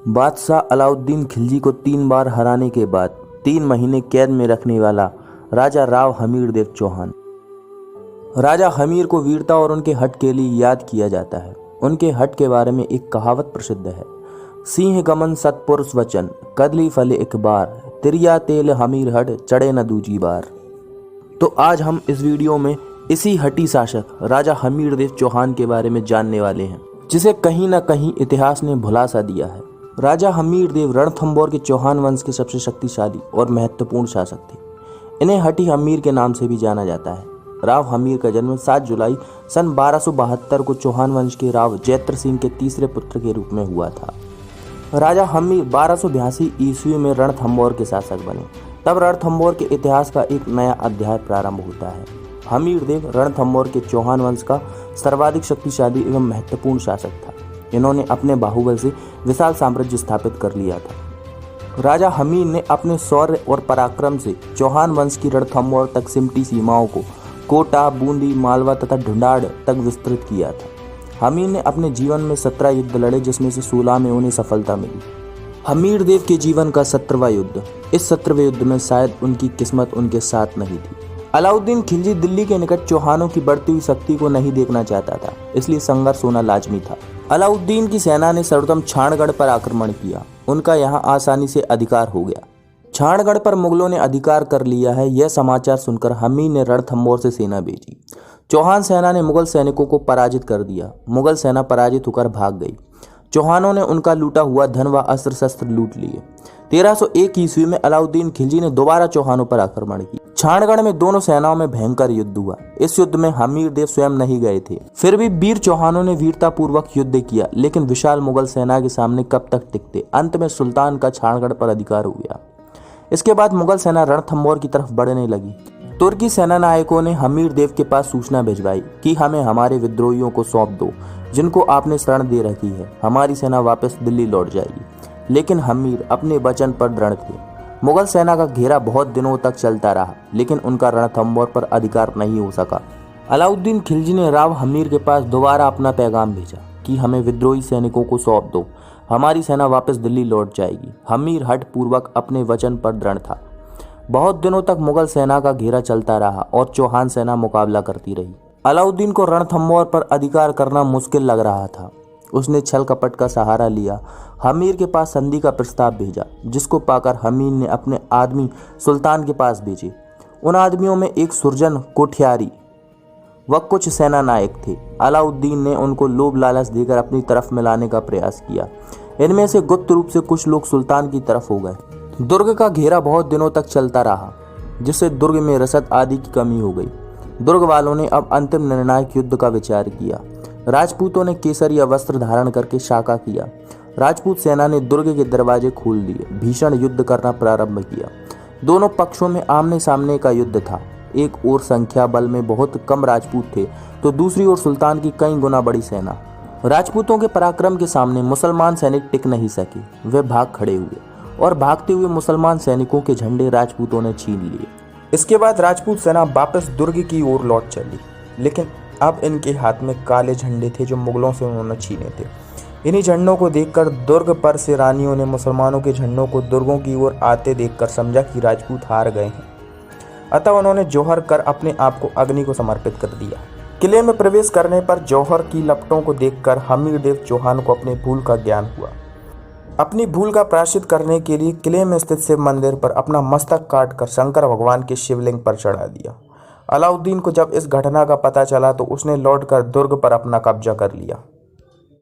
बादशाह अलाउद्दीन खिलजी को 3 बार हराने के बाद 3 महीने कैद में रखने वाला राजा राव हमीर देव चौहान। राजा हमीर को वीरता और उनके हट के लिए याद किया जाता है। उनके हट के बारे में एक कहावत प्रसिद्ध है, सिंह गमन सतपुरुष वचन, कदली फले एक बार, तिरिया तेल हमीर हट, चढ़े न दूजी बार। तो आज हम इस वीडियो में इसी हटी शासक राजा हमीर देव चौहान के बारे में जानने वाले हैं, जिसे कहीं न कहीं इतिहास ने भुला सा दिया है। राजा हमीर देव रणथंभौर के चौहान वंश के सबसे शक्तिशाली और महत्वपूर्ण शासक थे। इन्हें हटी हमीर के नाम से भी जाना जाता है। राव हमीर का जन्म 7 जुलाई सन 1272 को चौहान वंश के राव जैत्र सिंह के तीसरे पुत्र के रूप में हुआ था। राजा हमीर 1282 ईस्वी में रणथंभौर के शासक बने। तब रणथंभौर के इतिहास का एक नया अध्याय प्रारंभ होता है। हमीर देव रणथंभौर के चौहान वंश का सर्वाधिक शक्तिशाली एवं महत्वपूर्ण शासक था। इन्होंने अपने बाहुबल से विशाल साम्राज्य स्थापित कर लिया था। राजा हमीर ने अपने शौर्य और पराक्रम से चौहान वंश की रणथंभौर तक सिमटी सीमाओं को कोटा, बूंदी, मालवा तथा ढूंढाड़ तक विस्तृत किया था। हमीर ने अपने जीवन में 17 युद्ध लड़े, जिसमें से 16 में उन्हें सफलता मिली। हमीर देव के जीवन का 17वां युद्ध, इस 17वें युद्ध में शायद उनकी किस्मत उनके साथ नहीं थी। अलाउद्दीन खिलजी दिल्ली के निकट चौहानों की बढ़ती हुई शक्ति को नहीं देखना चाहता था, इसलिए संघर्ष होना लाजमी था। अलाउद्दीन की सेना ने सर्वप्रथम छाणगढ़ पर आक्रमण किया। उनका यहां आसानी से अधिकार हो गया। छाणगढ़ पर मुगलों ने अधिकार कर लिया है, यह समाचार सुनकर हमीर ने रणथंभौर से सेना भेजी। चौहान सेना ने मुगल सैनिकों को पराजित कर दिया। मुगल सेना पराजित होकर भाग गई। चौहानों ने उनका लूटा हुआ धन व अस्त्र शस्त्र लूट लिए। 1301 ईस्वी में अलाउद्दीन खिलजी ने दोबारा चौहानों पर आक्रमण किया। छाणगढ़ में दोनों सेनाओं में भयंकर युद्ध हुआ। इस युद्ध में हमीर देव स्वयं नहीं गए थे, फिर भी वीर चौहानों ने वीरतापूर्वक युद्ध किया, लेकिन विशाल मुगल सेना के सामने कब तक टिकते। अंत में सुल्तान का छाणगढ़ पर अधिकार हो गया। इसके बाद मुगल सेना रणथंभौर की तरफ बढ़ने लगी। तुर्की सेना नायकों ने हमीर देव के पास सूचना भिजवाई कि हमें हमारे विद्रोहियों को सौंप दो, जिनको आपने शरण दे रखी है। हमारी सेना वापस दिल्ली लौट जाएगी। लेकिन हमीर अपने वचन पर दृढ़ थे। मुगल सेना का घेरा बहुत दिनों तक चलता रहा, लेकिन उनका रणथंभौर पर अधिकार नहीं हो सका। अलाउद्दीन खिलजी ने राव हमीर के पास दोबारा अपना पैगाम भेजा कि हमें विद्रोही सैनिकों को सौंप दो, हमारी सेना वापस दिल्ली लौट जाएगी। हमीर हठ पूर्वक अपने वचन पर दृढ़ था। बहुत दिनों तक मुगल सेना का घेरा चलता रहा और चौहान सेना मुकाबला करती रही। अलाउद्दीन को रणथंभौर पर अधिकार करना मुश्किल लग रहा था। उसने छल कपट का सहारा लिया। हमीर के पास संधि का प्रस्ताव भेजा, जिसको पाकर हमीर ने अपने आदमी सुल्तान के पास भेजे। उन आदमियों में एक सुरजन कोठियारी व कुछ सेना नायक थे। अलाउद्दीन ने उनको लोभ लालच देकर अपनी तरफ मिलाने का प्रयास किया। इनमें से गुप्त रूप से कुछ लोग सुल्तान की तरफ हो गए। दुर्ग का घेरा बहुत दिनों तक चलता रहा, जिससे दुर्ग में रसद आदि की कमी हो गई। दुर्ग वालों ने अब अंतिम निर्णायक युद्ध का विचार किया। राजपूतों ने केसरिया वस्त्र धारण करके शाका किया। राजपूत सेना ने दुर्ग के दरवाजे खोल दिए, भीषण युद्ध करना प्रारंभ किया। दोनों पक्षों में आमने सामने का युद्ध था। एक ओर संख्या बल में बहुत कम राजपूत थे, तो दूसरी ओर सुल्तान की कई गुना बड़ी सेना। राजपूतों के पराक्रम के सामने मुसलमान सैनिक टिक नहीं सके। वे भाग खड़े हुए और भागते हुए मुसलमान सैनिकों के झंडे राजपूतों ने छीन लिए। इसके बाद राजपूत सेना वापस दुर्ग की ओर लौट चली, लेकिन अब इनके हाथ में काले झंडे थे जो मुगलों से उन्होंने छीने थे। इन्हीं झंडों को देखकर दुर्ग पर से रानियों ने मुसलमानों के झंडों को दुर्गों की ओर आते देखकर समझा कि राजपूत हार गए हैं। अतः उन्होंने जौहर कर अपने आप को अग्नि को समर्पित कर दिया। किले में प्रवेश करने पर जौहर की लपटों को देखकर हमीर देव चौहान को अपनी भूल का ज्ञान हुआ। अपनी भूल का प्रायश्चित करने के लिए किले में स्थित शिव मंदिर पर अपना मस्तक काटकर शंकर भगवान के शिवलिंग पर चढ़ा दिया। अलाउद्दीन को जब इस घटना का पता चला तो उसने लौटकर दुर्ग पर अपना कब्जा कर लिया।